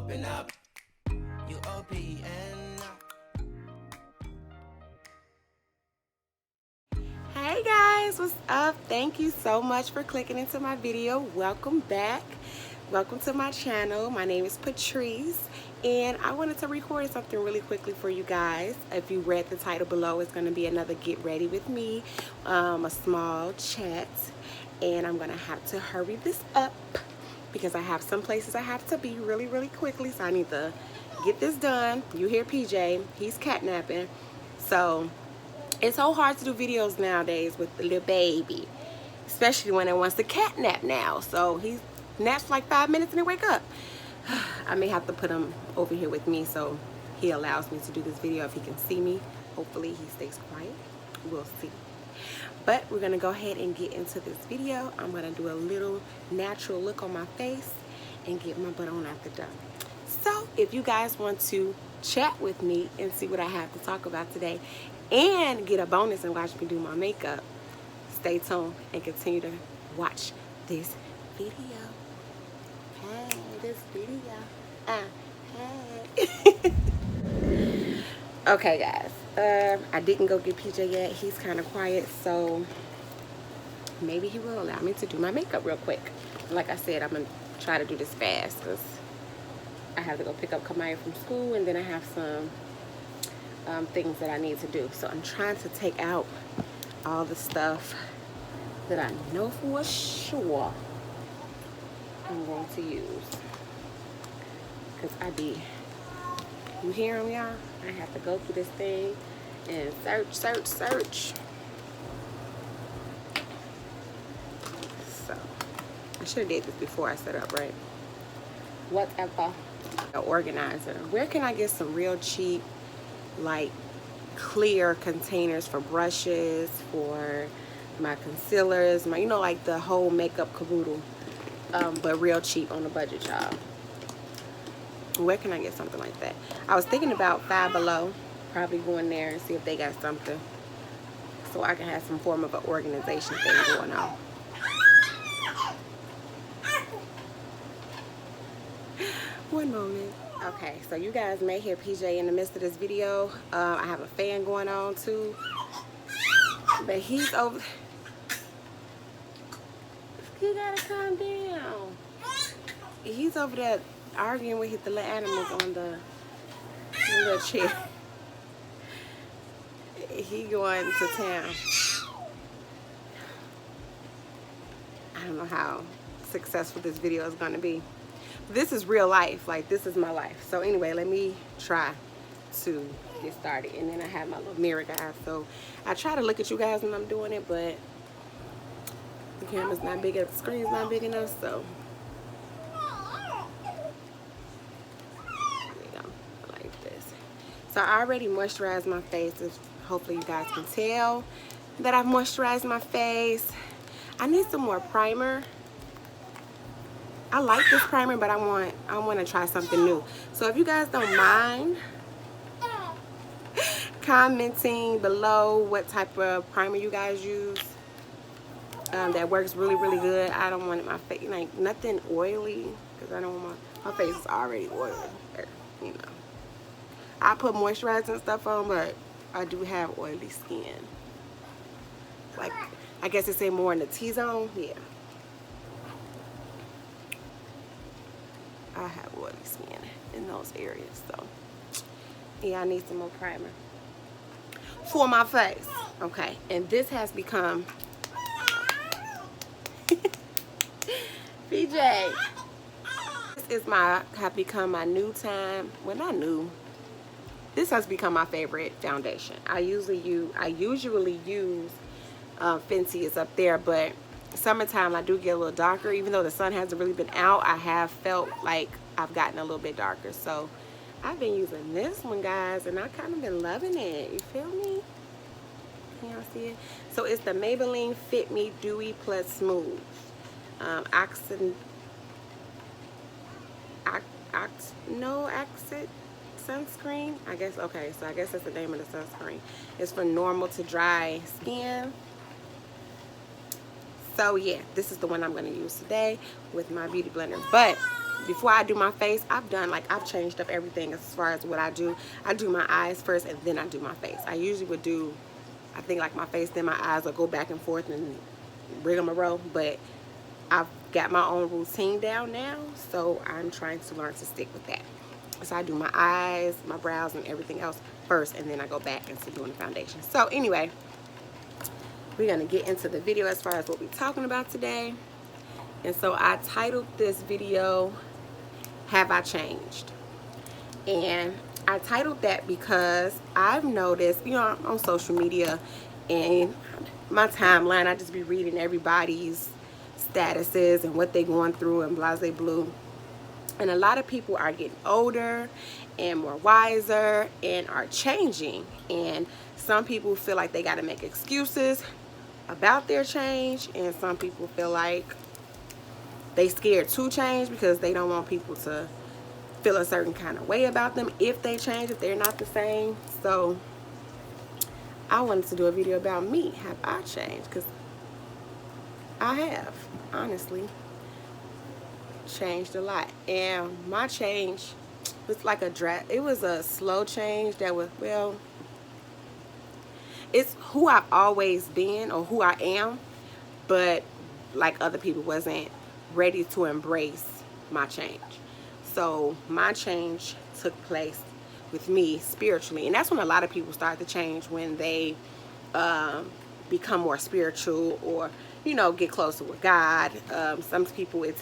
open up. UOPN. Hey guys, what's up? Thank you so much for clicking into my video. Welcome back. Welcome to my channel. My name is Patrice, and I wanted to record something really quickly for you guys. If you read the title below, it's going to be another Get Ready With Me, a small chat, and I'm going to have to hurry this up because I have some places I have to be really quickly, so I need to get this done. You hear PJ, he's catnapping, so it's so hard to do videos nowadays with the little baby, especially when it wants to catnap now. So he naps for like 5 minutes and then wake up. I may have to put him over here with me so he allows me to do this video if he can see me. Hopefully he stays quiet. We'll see. But we're gonna go ahead and get into this video. I'm gonna do a little natural look on my face and get my butt on after done. So if you guys want to chat with me and see what I have to talk about today and get a bonus and watch me do my makeup, stay tuned and continue to watch this video. Hey, this video. Hey. Okay, guys. I didn't go get PJ yet. He's kind of quiet, so maybe he will allow me to do my makeup real quick. Like I said, I'm going to try to do this fast because I have to go pick up Kamaya from school, and then I have some things that I need to do. So I'm trying to take out all the stuff that I know for sure I'm going to use, because you hear them, y'all? I have to go through this thing and search. So I should have did this before I set up, right? Whatever. An organizer. Where can I get some real cheap, like, clear containers for brushes, for my concealers, my, you know, like the whole makeup caboodle, but real cheap on the budget, y'all? Where can I get something like that? I was thinking about Five Below, probably go in there and see if they got something so I can have some form of an organization thing going on. One moment. Okay, so you guys may hear PJ in the midst of this video. I have a fan going on too, but he's over. You gotta calm down. He's over there arguing with the little animals on the little chair. He going to town. I don't know how successful this video is gonna be. This is real life, like this is my life. So anyway, let me try to get started. And then I have my little mirror, guys, so I try to look at you guys when I'm doing it, but the camera's not big enough, the screen's not big enough, so there you go, like this. So I already moisturized my face. Hopefully you guys can tell that I've moisturized my face. I need some more primer. I like this primer, but I want to try something new. So if you guys don't mind commenting below what type of primer you guys use that works really good. I don't want my face, like, nothing oily, because I don't want my face is already oily, you know. I put moisturizer and stuff on, but I do have oily skin. Like, I guess it's more in the T-zone. Yeah. I have oily skin in those areas, so yeah, I need some more primer for my face. Okay, and this has become PJ. This is have become my new time. Well, not new. This has become my favorite foundation. I usually use Fenty is up there, but summertime I do get a little darker. Even though the sun hasn't really been out, I have felt like I've gotten a little bit darker. So I've been using this one, guys, and I kind of been loving it. You feel me? Can y'all see it? So it's the Maybelline Fit Me Dewy Plus Smooth no accent sunscreen, I guess. Okay, so I guess that's the name of the sunscreen. It's for normal to dry skin. So yeah, this is the one I'm going to use today with my beauty blender. But before I do my face, I've changed up everything as far as what I do. I do my eyes first and then I do my face. I usually would do, I think like my face, then my eyes, will go back and forth and rigmarole, but I've got my own routine down now, so I'm trying to learn to stick with that. So I do my eyes, my brows, and everything else first, and then I go back into doing the foundation. So anyway, we're gonna get into the video as far as what we're talking about today. And so I titled this video, Have I Changed? And I titled that because I've noticed, you know, I'm on social media and my timeline, I just be reading everybody's statuses and what they're going through and blase blue. And a lot of people are getting older and more wiser and are changing. And some people feel like they got to make excuses about their change, and some people feel like they scared to change because they don't want people to feel a certain kind of way about them if they change, if they're not the same. So I wanted to do a video about me. Have I changed? Because I have, honestly, changed a lot. And my change was like it was a slow change that was, well, it's who I've always been or who I am, but like other people wasn't ready to embrace my change. So my change took place with me spiritually, and that's when a lot of people start to change, when they become more spiritual, or, you know, get closer with God. Some people it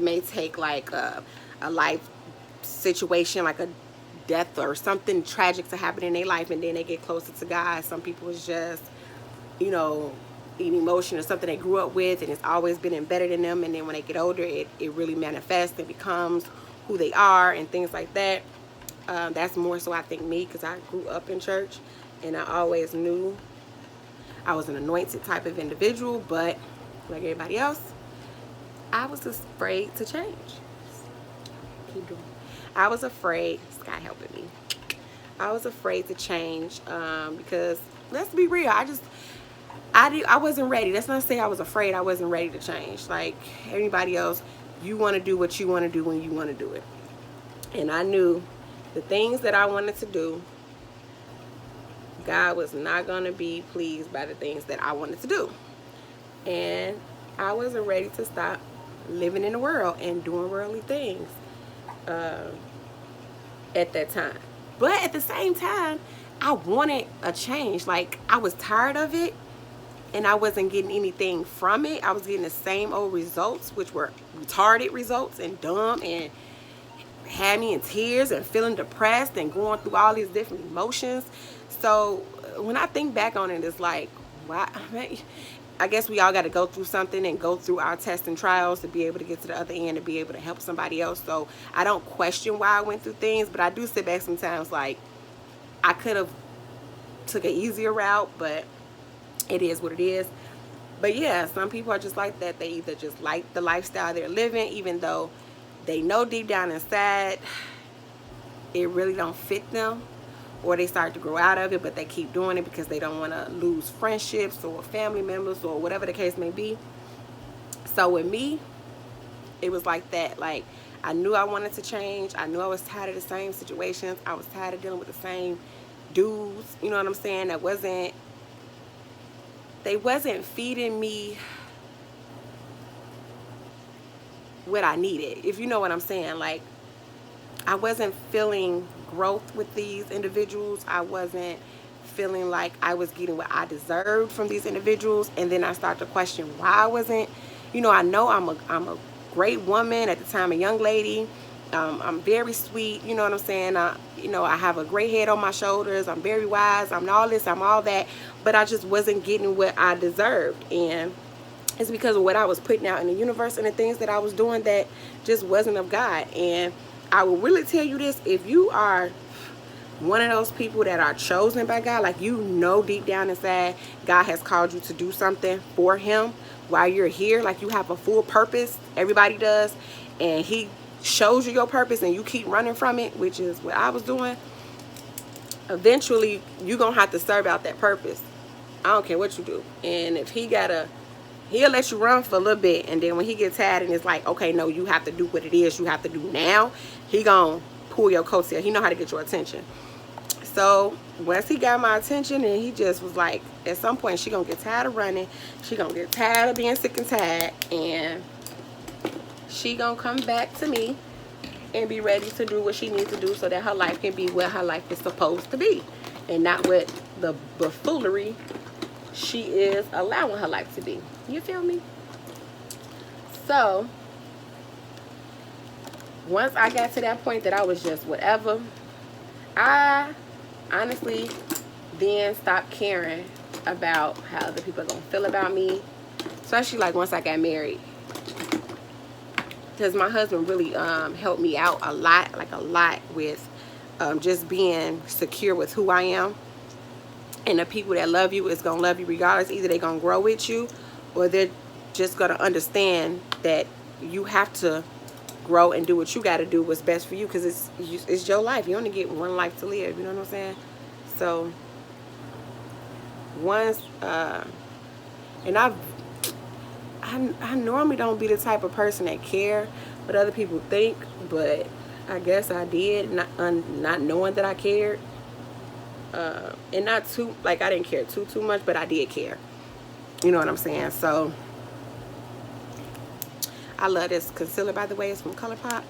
may take like a life situation, like a death or something tragic to happen in their life, and then they get closer to God. Some people it's just, you know, an emotion or something they grew up with and it's always been embedded in them, and then when they get older it really manifests and becomes who they are and things like that. That's more so I think me, because I grew up in church and I always knew I was an anointed type of individual, but like everybody else, I was afraid to change. Keep doing. I was afraid. Sky helping me. I was afraid to change because, let's be real, I wasn't ready. That's not to say I was afraid. I wasn't ready to change. Like everybody else, you want to do what you want to do when you want to do it. And I knew the things that I wanted to do, God was not going to be pleased by the things that I wanted to do. And I wasn't ready to stop living in the world and doing worldly things at that time. But at the same time, I wanted a change. Like, I was tired of it and I wasn't getting anything from it. I was getting the same old results, which were retarded results and dumb, and had me in tears and feeling depressed and going through all these different emotions. So when I think back on it, it's like, wow, I guess we all got to go through something and go through our tests and trials to be able to get to the other end, to be able to help somebody else. So I don't question why I went through things, but I do sit back sometimes like I could have took an easier route, but it is what it is. But yeah, some people are just like that. They either just like the lifestyle they're living, even though they know deep down inside it really don't fit them, or they start to grow out of it, but they keep doing it because they don't want to lose friendships or family members or whatever the case may be. So with me, it was like that. Like, I knew I wanted to change. I knew I was tired of the same situations. I was tired of dealing with the same dudes, you know what I'm saying, they wasn't feeding me what I needed, if you know what I'm saying. Like, I wasn't feeling growth with these individuals. I wasn't feeling like I was getting what I deserved from these individuals. And then I start to question why I wasn't. You know I'm a great woman at the time, a young lady. I'm very sweet, you know what I'm saying. You know, I have a great head on my shoulders. I'm very wise. I'm all this, I'm all that, but I just wasn't getting what I deserved. And it's because of what I was putting out in the universe and the things that I was doing that just wasn't of God. And I will really tell you this, if you are one of those people that are chosen by God, like, you know deep down inside God has called you to do something for him while you're here, like you have a full purpose, everybody does, and he shows you your purpose and you keep running from it, which is what I was doing, eventually you're gonna have to serve out that purpose. I don't care what you do. And if he gotta he'll let you run for a little bit, and then when he gets tired and it's like, okay, no, you have to do what it is you have to do now, he gonna pull your coattail. He know how to get your attention. So once he got my attention, and he just was like, at some point she gonna get tired of running, she gonna get tired of being sick and tired, and she gonna come back to me and be ready to do what she needs to do so that her life can be what her life is supposed to be, and not what the buffoonery she is allowing her life to be. You feel me? So once I got to that point that I was just whatever, I honestly then stopped caring about how other people are gonna feel about me, especially like once I got married, because my husband really helped me out a lot, like a lot, with just being secure with who I am. And the people that love you is gonna love you regardless. Either they're gonna grow with you, or they're just gonna understand that you have to grow and do what you got to do, what's best for you, because it's your life. You only get one life to live. You know what I'm saying? So once and I normally don't be the type of person that care what other people think, but I guess I did, not knowing that I cared. And not too, like, I didn't care too much, but I did care. You know what I'm saying? So I love this concealer, by the way. It's from ColourPop.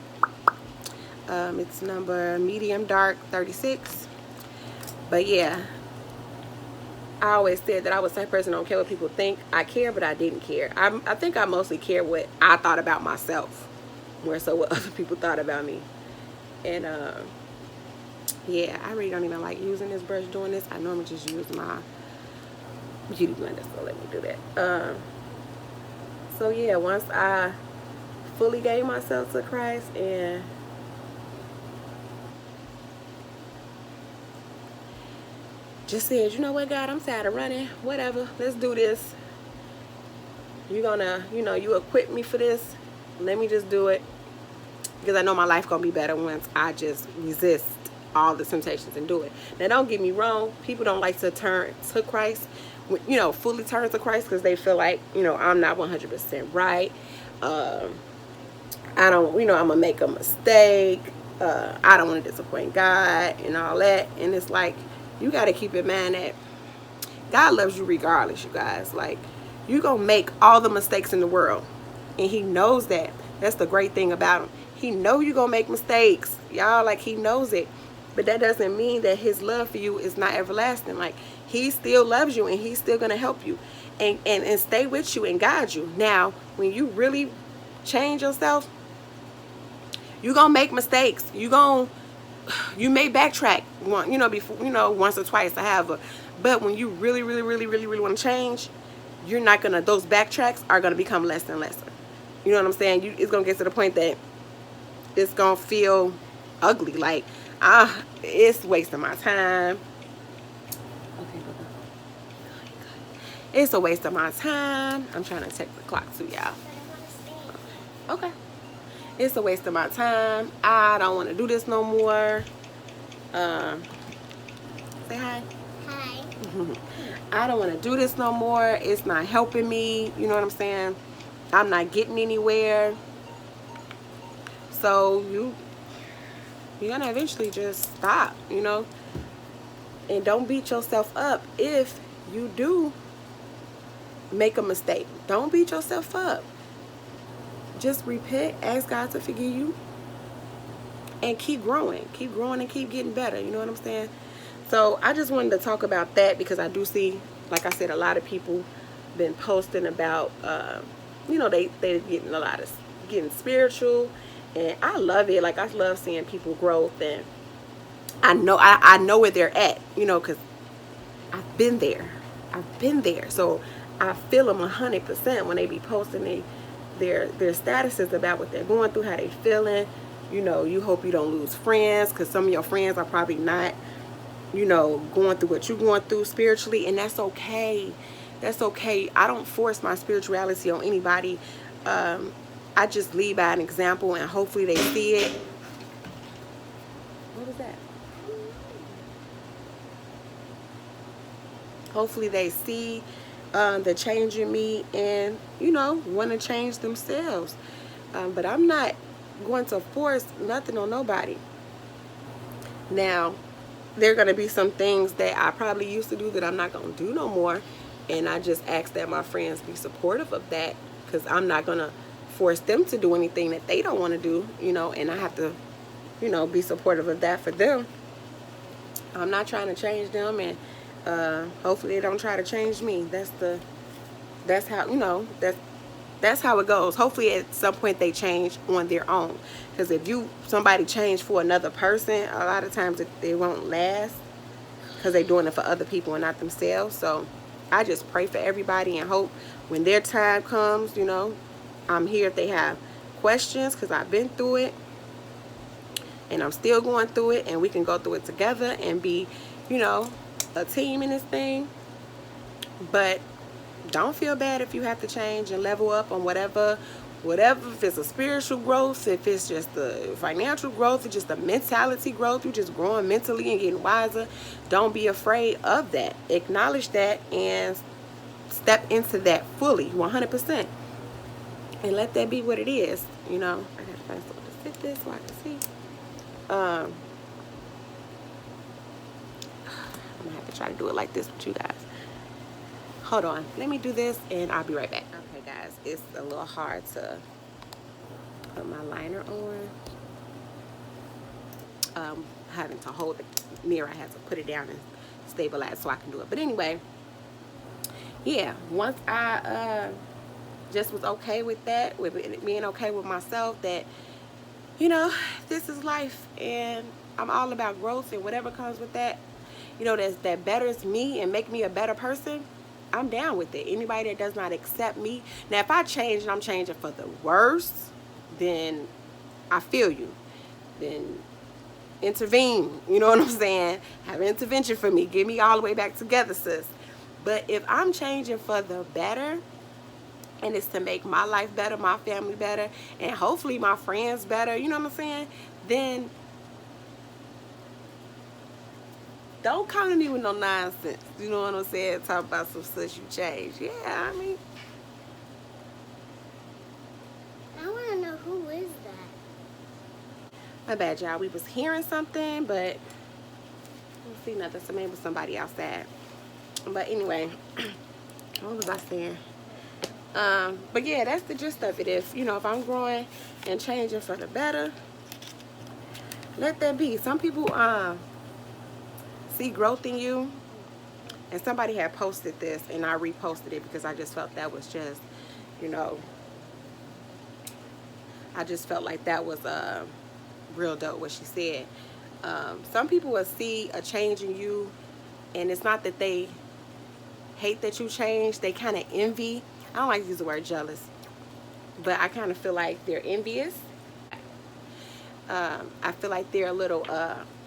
It's number medium dark 36. But yeah, I always said that I was the type of person who don't care what people think. I care, but I didn't care. I think I mostly care what I thought about myself, more so what other people thought about me. And yeah, I really don't even like using this brush doing this. I normally just use my beauty blender, so let me do that. So yeah, once I fully gave myself to Christ and just said, you know what, God, I'm tired of running. Whatever, let's do this. You're gonna, you equipped me for this. Let me just do it, because I know my life gonna be better once I just resist all the temptations and do it. Now, don't get me wrong, people don't like to turn to Christ, fully turn to Christ, because they feel like, I'm not 100% right. I don't, I'm gonna make a mistake. I don't want to disappoint God and all that. And it's like, you got to keep in mind that God loves you regardless, you guys. Like, you're gonna make all the mistakes in the world, and he knows that. That's the great thing about him. He know you're gonna make mistakes, y'all. Like, he knows it. But that doesn't mean that his love for you is not everlasting. Like, he still loves you, and he's still going to help you and stay with you and guide you. Now, when you really change yourself, you're going to make mistakes. You may backtrack once or twice, but when you really want to change, you're not going to, those backtracks are going to become less and less. You know what I'm saying? It's going to get to the point that it's going to feel ugly. Like, it's wasting my time. Okay, it's a waste of my time. I'm trying to check the clock too, y'all. Okay. It's a waste of my time. I don't want to do this no more. Say hi. Hi. I don't want to do this no more. It's not helping me. You know what I'm saying? I'm not getting anywhere. So you're gonna eventually just stop, and don't beat yourself up if you do make a mistake. Don't beat yourself up. Just repent, ask God to forgive you, and keep growing and keep getting better. You know what I'm saying? So I just wanted to talk about that, because I do see, like I said, a lot of people been posting about they're getting getting spiritual. And I love it. Like, I love seeing people growth, and I know where they're at, because I've been there. So I feel them 100% when they be posting their statuses about what they're going through, how they feeling. You hope you don't lose friends, because some of your friends are probably not, going through what you're going through spiritually, and that's okay. That's okay. I don't force my spirituality on anybody. I just lead by an example, and hopefully they see it. What was that? Hopefully they see that changing me and, you know, want to change themselves. But I'm not going to force nothing on nobody. Now, there are going to be some things that I probably used to do that I'm not going to do no more. And I just ask that my friends be supportive of that, because I'm not going to force them to do anything that they don't want to do, you know, and I have to, you know, be supportive of that for them. I'm not trying to change them, and hopefully they don't try to change me. That's how, you know, that's how it goes. Hopefully at some point they change on their own, because if somebody change for another person, a lot of times it won't last, because they're doing it for other people and not themselves. So I just pray for everybody and hope when their time comes, you know, I'm here if they have questions, because I've been through it and I'm still going through it, and we can go through it together and be, you know, a team in this thing. But don't feel bad if you have to change and level up on whatever, if it's a spiritual growth, if it's just the financial growth, it's just the mentality growth, you're just growing mentally and getting wiser. Don't be afraid of that. Acknowledge that and step into that fully, 100%, and let that be what it is. You know, I gotta find somewhere to sit this so I can see. I'm gonna have to try to do it like this with you guys. Hold on, let me do this and I'll be right back. Okay guys, it's a little hard to put my liner on. Having to hold the mirror, I had to put it down and stabilize so I can do it. But anyway, yeah, once I just was okay with that, with being okay with myself, that, you know, this is life and I'm all about growth, and whatever comes with that, you know, that betters me and make me a better person, I'm down with it. Anybody that does not accept me, now if I change and I'm changing for the worse, then I feel you. Then intervene, you know what I'm saying? Have an intervention for me. Get me all the way back together, sis. But if I'm changing for the better, and it's to make my life better, my family better, and hopefully my friends better, you know what I'm saying? Then don't come to me with no nonsense. You know what I'm saying? Talk about some such you change. Yeah, I mean. I want to know, who is that? My bad, y'all. We was hearing something, but I don't see nothing. So maybe it was somebody outside. But anyway, what was I saying? But yeah, that's the gist of it. If, you know, if I'm growing and changing for the better, let that be. Some people see growth in you, and somebody had posted this and I reposted it because I just felt that was just, you know, I just felt like that was real dope what she said. Some people will see a change in you, and it's not that they hate that you changed, they kind of envy. I don't like to use the word jealous, but I kind of feel like they're envious. I feel like they're a little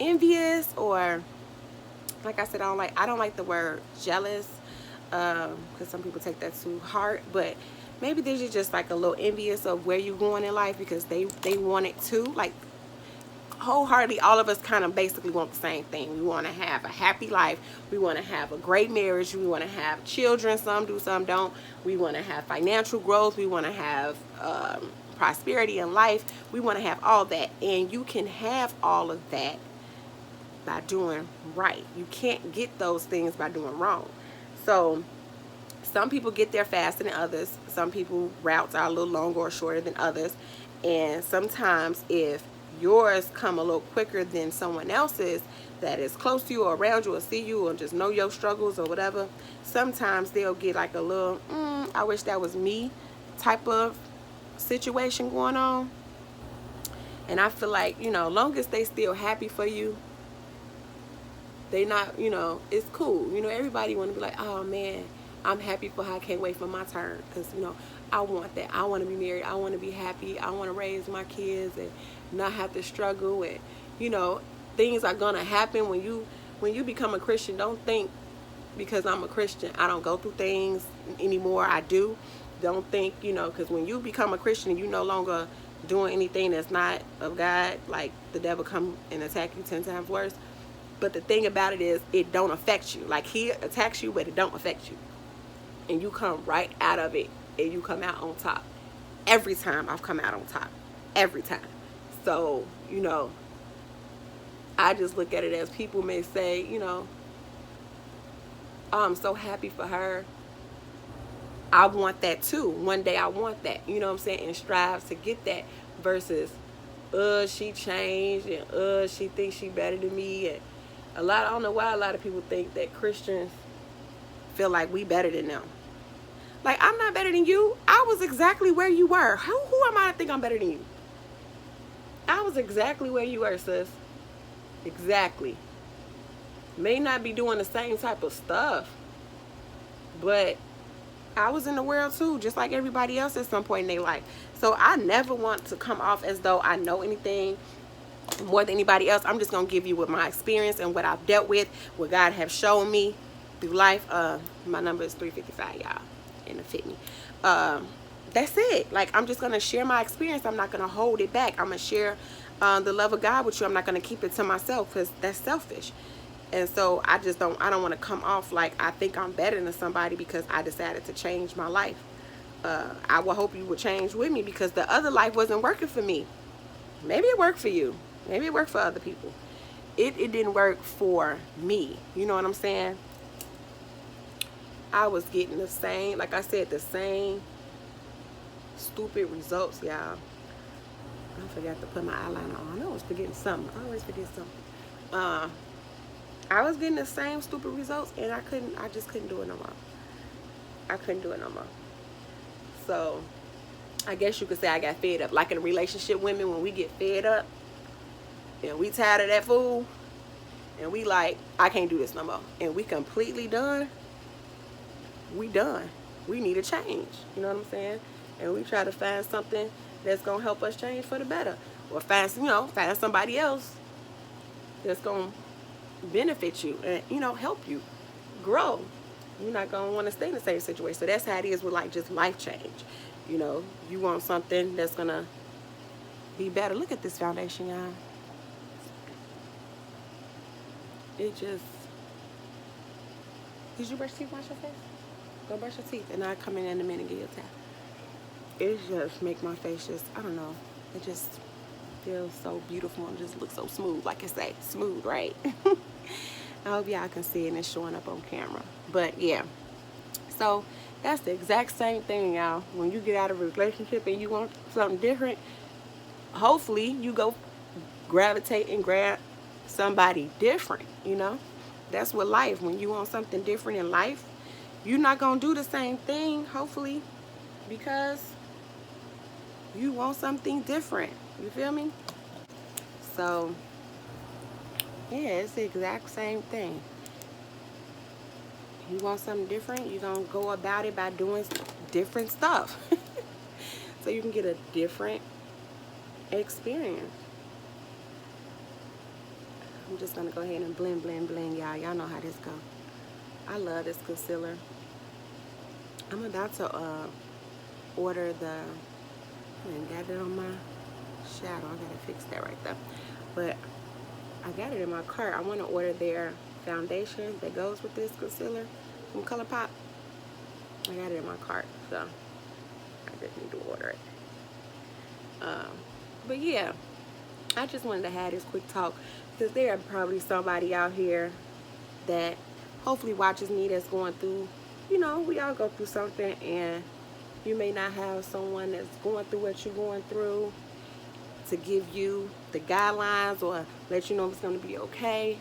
envious, or like I said, I don't like the word jealous, because some people take that to heart, but maybe they're just like a little envious of where you're going in life, because they want it too. Like wholeheartedly, all of us kind of basically want the same thing. We want to have a happy life. We want to have a great marriage. We want to have children. Some do, some don't. We want to have financial growth. We want to have prosperity in life. We want to have all that, and you can have all of that by doing right. You can't get those things by doing wrong. So some people get there faster than others. Some people routes are a little longer or shorter than others, and sometimes if yours come a little quicker than someone else's that is close to you or around you or see you or just know your struggles or whatever, sometimes they'll get like a little I wish that was me type of situation going on. And I feel like, you know, long as they still happy for you, they not, you know, it's cool. You know, everybody want to be like, oh man, I'm happy for her, I can't wait for my turn, because, you know, I want that. I want to be married. I want to be happy. I want to raise my kids and not have to struggle. And, you know, things are going to happen when you become a Christian. Don't think because I'm a Christian I don't go through things anymore. I do. Don't think, you know, because when you become a Christian and you no longer doing anything that's not of God, like the devil come and attack you 10 times worse. But the thing about it is, it don't affect you. Like he attacks you, but it don't affect you. and you come right out of it and you come out on top. Every time I've come out on top. Every time. So, you know, I just look at it as people may say, you know, oh, I'm so happy for her. I want that too. One day I want that. You know what I'm saying? And strive to get that versus, she changed and she thinks she better than me. And I don't know why a lot of people think that Christians feel like we better than them. Like, I'm not better than you. I was exactly where you were. Who am I to think I'm better than you? I was exactly where you were, sis. Exactly. May not be doing the same type of stuff, but I was in the world too, just like everybody else at some point in their life. So I never want to come off as though I know anything more than anybody else. I'm just going to give you what my experience and what I've dealt with, what God have shown me through life. My number is 355, y'all, in the fit me. That's it. Like, I'm just going to share my experience. I'm not going to hold it back. I'm going to share the love of God with you. I'm not going to keep it to myself because that's selfish. And so I don't want to come off like I think I'm better than somebody because I decided to change my life. I will hope you would change with me because the other life wasn't working for me. Maybe it worked for you. Maybe it worked for other people. It didn't work for me. You know what I'm saying? I was getting the same, like I said, the same stupid results, y'all. I forgot to put my eyeliner on. I was forgetting something. I always forget something. I was getting the same stupid results, and I just couldn't do it no more. I couldn't do it no more. So I guess you could say I got fed up. Like in a relationship, women, when we get fed up and we tired of that fool and we like, I can't do this no more, and we completely done, we done. We need a change. You know what I'm saying? And we try to find something that's gonna help us change for the better, or find somebody else that's gonna benefit you and, you know, help you grow. You're not gonna want to stay in the same situation. So that's how it is with like just life change. You know, you want something that's gonna be better. Look at this foundation, y'all. It just, did you brush your teeth, wash your face? Go brush your teeth, and I'll come in a minute and get your tap. It just make my face just, I don't know, it just feels so beautiful and just looks so smooth. Like I say, smooth, right? I hope y'all can see it and it's showing up on camera. But yeah, so that's the exact same thing, y'all. When you get out of a relationship and you want something different, hopefully you go gravitate and grab somebody different. You know, that's what life, when you want something different in life, you're not gonna do the same thing, hopefully, because you want something different. You feel me? So yeah, it's the exact same thing. You want something different, you're gonna go about it by doing different stuff. So you can get a different experience. I'm just gonna go ahead and blend, y'all. Y'all know how this go. I love this concealer. I'm about to order the, I got it on my shadow. I gotta fix that right there. But I got it in my cart. I want to order their foundation that goes with this concealer from ColourPop. I got it in my cart, so I just need to order it. But yeah, I just wanted to have this quick talk because there are probably somebody out here that hopefully watches me that's going through, you know, we all go through something, and you may not have someone that's going through what you're going through to give you the guidelines or let you know it's going to be okay.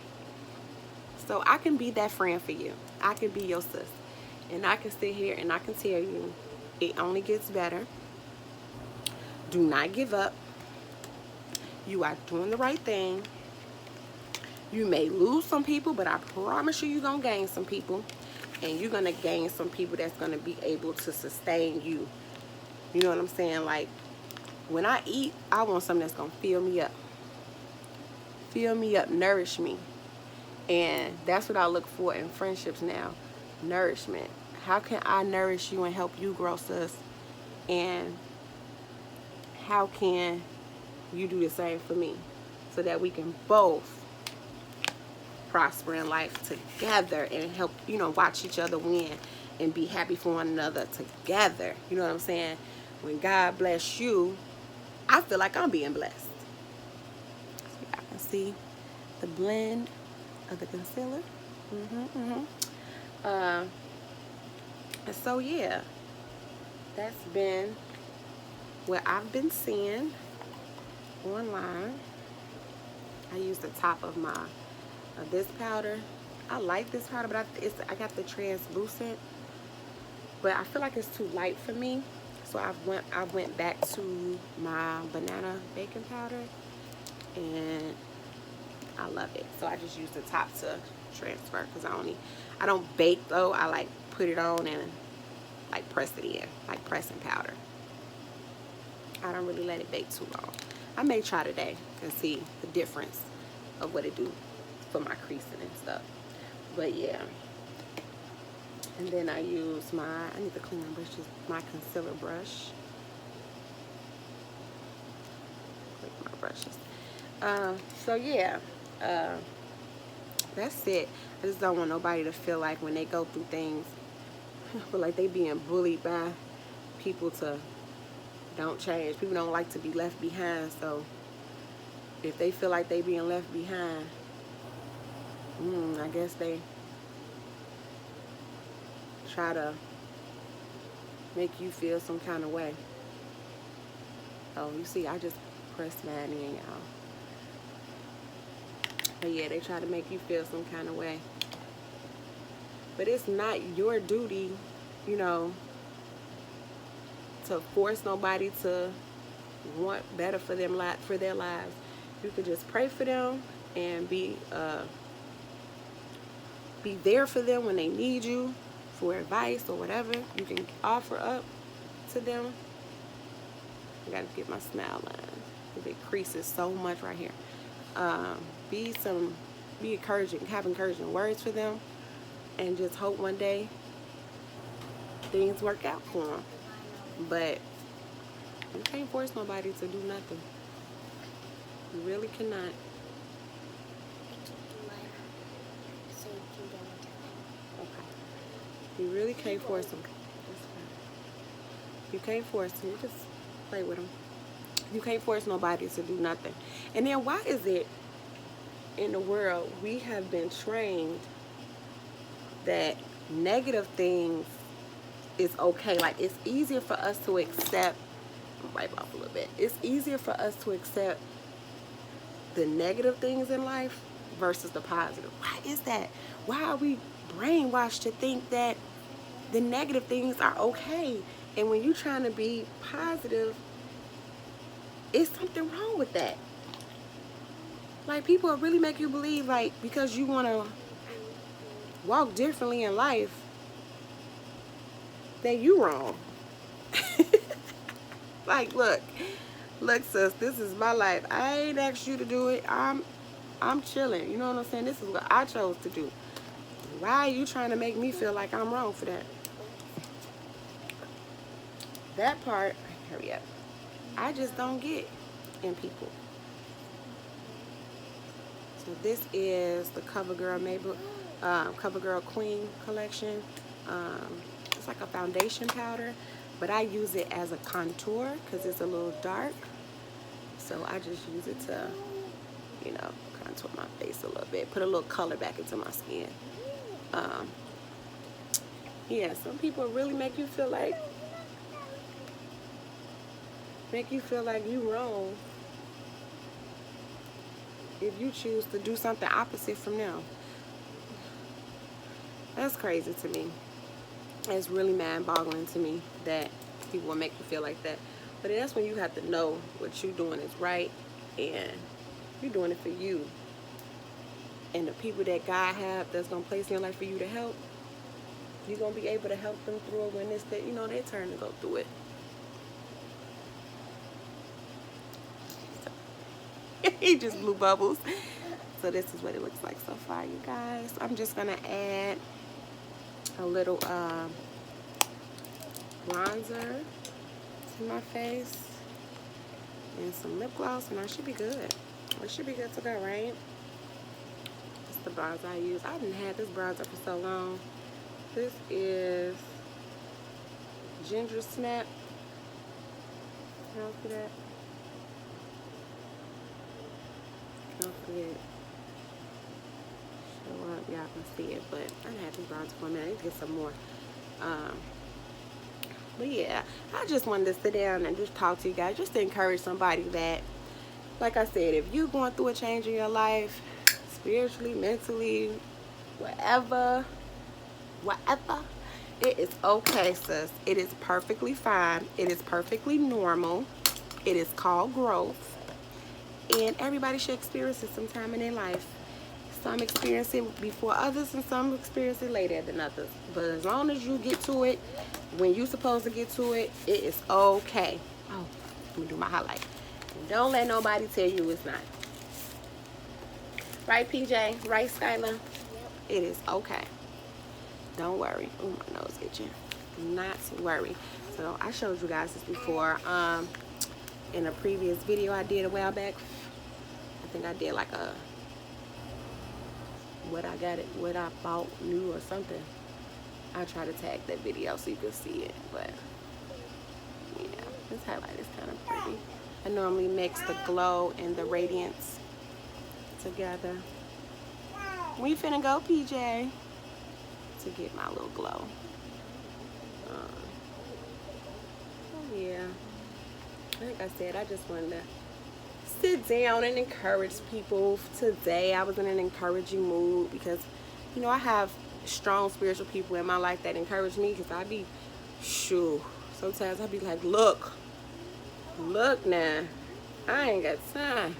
So I can be that friend for you. I can be your sis. And I can sit here and I can tell you it only gets better. Do not give up. You are doing the right thing. You may lose some people, but I promise you, you're going to gain some people. And you're going to gain some people that's going to be able to sustain you. You know what I'm saying? Like, when I eat, I want something that's going to fill me up. Fill me up, nourish me. And that's what I look for in friendships now. Nourishment. How can I nourish you and help you grow, sis? And how can you do the same for me? So that we can both prosper in life together and help, you know, watch each other win and be happy for one another together. You know what I'm saying? When God bless you, I feel like I'm being blessed. So y'all can see the blend of the concealer. And so yeah, that's been what I've been seeing online. I use the top of this powder. I like this powder, but I got the translucent, but I feel like it's too light for me. So I went back to my banana baking powder, and I love it. So I just use the top to transfer, because I don't bake though. I like put it on and like press it in, like pressing powder. I don't really let it bake too long. I may try today and see the difference of what it do for my creasing and stuff. But yeah. And then I use I need to clean my brushes, my concealer brush. Clean my brushes. So yeah, that's it. I just don't want nobody to feel like when they go through things, feel like they being bullied by people to don't change. People don't like to be left behind, so if they feel like they being left behind, I guess they try to make you feel some kind of way. Oh, you see, I just pressed mine in, y'all. But yeah, they try to make you feel some kind of way. But it's not your duty, you know, to force nobody to want better for them, for their lives. You could just pray for them and be there for them when they need you for advice or whatever you can offer up to them. I gotta get my smile line because it creases so much right here. Be encouraging, have encouraging words for them, and just hope one day things work out for them. But you can't force nobody to do nothing. You really cannot. You really can't force them. You can't force them. You just play with them. You can't force nobody to do nothing. And then why is it in the world we have been trained that negative things is okay? Like, it's easier for us to accept, wipe off a little bit. It's easier for us to accept the negative things in life versus the positive. Why is that? Why are we brainwashed to think that the negative things are okay? And when you're trying to be positive, it's something wrong with that. Like, people will really make you believe, like, because you want to walk differently in life, that you wrong. Like, look, sis, this is my life. I ain't asked you to do it. I'm chilling. You know what I'm saying? This is what I chose to do. Why are you trying to make me feel like I'm wrong for that? That part, hurry up, I just don't get in people. So this is the CoverGirl Queen collection. It's like a foundation powder, but I use it as a contour because it's a little dark. So I just use it to, you know, contour my face a little bit, put a little color back into my skin. Yeah, some people really make you feel like you wrong if you choose to do something opposite from them. That's crazy to me. It's really mind-boggling to me that people will make you feel like that. But that's when you have to know what you're doing is right, and you're doing it for you. And the people that God have that's gonna place in your life for you to help, you're gonna be able to help them through it when it's that, you know, their turn to go through it. He just blew bubbles. So this is what it looks like so far, you guys. I'm just gonna add a little bronzer to my face and some lip gloss, and I should be good. I should be good to go, right? This is the bronzer I use. I haven't had this bronzer for so long. This is ginger snap. Y'all see that? Don't forget. Show up. Y'all can see it, but I had these bronze for a minute. I need to get some more. But yeah, I just wanted to sit down and just talk to you guys, just to encourage somebody that, like I said, if you're going through a change in your life, spiritually, mentally, whatever, it is okay, sis. It is perfectly fine. It is perfectly normal. It is called growth. And everybody should experience it sometime in their life. Some experience it before others, and some experience it later than others. But as long as you get to it when you're supposed to get to it, it is okay. Oh, let me do my highlight. And don't let nobody tell you it's not. Right, PJ? Right, Skylar? Yep. It is okay. Don't worry. Oh, my nose itching. Do not worry. So I showed you guys this before. In a previous video I did a while back. I think I did like a what I bought new or something. I'll try to tag that video so you can see it. But yeah, this highlight is kind of pretty. I normally mix the glow and the radiance together. We finna go, PJ, to get my little glow. Yeah, like I said, I just wanted to sit down and encourage people. Today I was in an encouraging mood because, you know, I have strong spiritual people in my life that encourage me, because I be, sometimes I be like, look now, I ain't got time.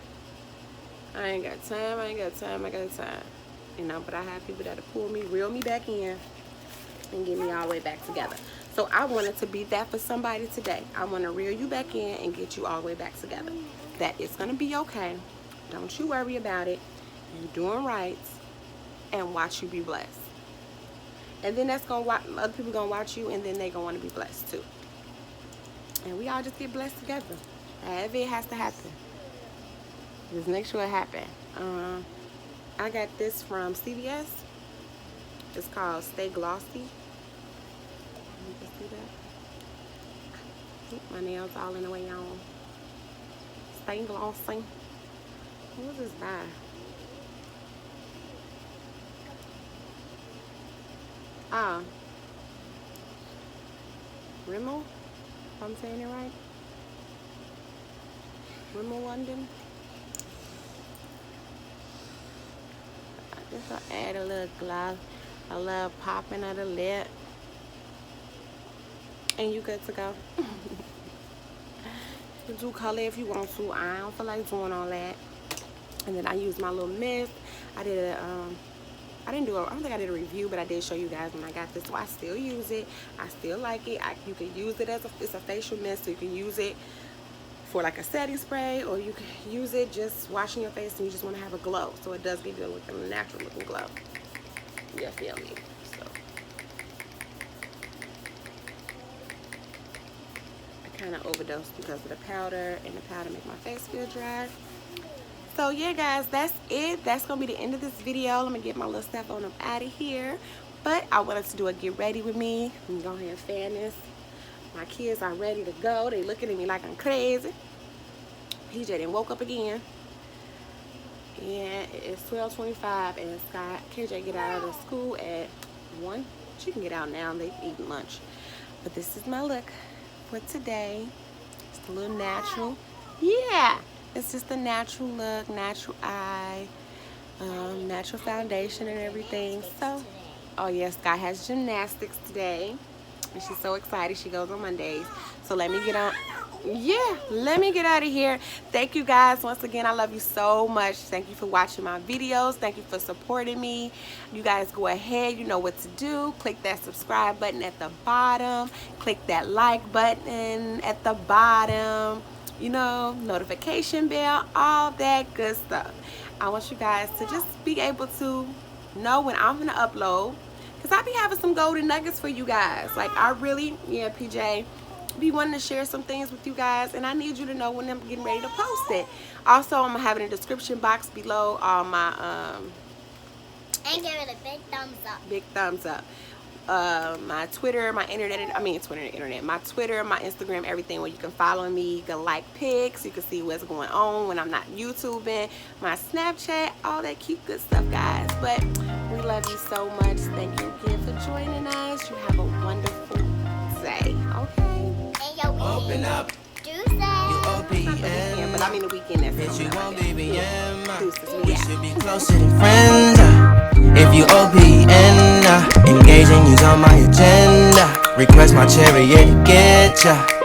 You know, but I have people that'll pull me, reel me back in, and get me all the way back together. So I wanted to be that for somebody today. I want to reel you back in and get you all the way back together. That it's going to be okay. Don't you worry about it. You're doing right. And watch you be blessed. And then that's going to watch, other people going to watch you, and then they're going to want to be blessed too. And we all just get blessed together. However it has to happen. Just make sure it happens. I got this from CVS. It's called Stay Glossy. You can see that. My nails all in the way on. Stay Glossy. Who was this by? Rimmel? If I'm saying it right. Rimmel London. Just to add a little gloss, a little popping of the lip, and you good to go. You do color if you want to. I don't feel like doing all that. And then I use my little mist. I did a I don't think I did a review, but I did show you guys when I got this. So I still use it. I still like it. You can use it as it's a facial mist, so you can use it for like a setting spray, or you can use it just washing your face and you just want to have a glow. So it does give you a natural looking glow. You feel me? So I kind of overdosed because of the powder, and the powder make my face feel dry. So yeah, guys, that's it. That's gonna be the end of this video. Let me get my little stuff on up out of here. But I wanted to do a get ready with me. Let me go ahead and fan this. My kids are ready to go. They looking at me like I'm crazy. PJ done woke up again. And it's 12:25, and KJ get out of the school at 1. She can get out now. They've eaten lunch. But this is my look for today. It's a little natural. Yeah, it's just a natural look, natural eye, natural foundation and everything. So, oh yes, Sky has gymnastics today. And she's so excited. She goes on Mondays. So let me get on. Yeah, let me get out of here. Thank you guys once again. I love you so much. Thank you for watching my videos. Thank you for supporting me. You guys go ahead. You know what to do. Click that subscribe button at the bottom. Click that like button at the bottom. You know, notification bell, all that good stuff. I want you guys to just be able to know when I'm going to upload. Because I be having some golden nuggets for you guys. Like, I really, yeah, PJ, be wanting to share some things with you guys. And I need you to know when I'm getting ready to post it. Also, I'm going to have it in the description box below all my... and give it a big thumbs up. Big thumbs up. my Twitter, my internet, my Twitter, my Instagram, everything where you can follow me. You can like pics, you can see what's going on when I'm not YouTubing, my Snapchat, all that cute good stuff, guys. But we love you so much. Thank you again for joining us. You have a wonderful day. Okay. And your Open up. Tuesday. Yeah, but I mean the weekend. That's You won't coming be up. Deuces, We we out. should be closer than friends. If you OPN, engaging you's on my agenda. Request my chariot to get ya.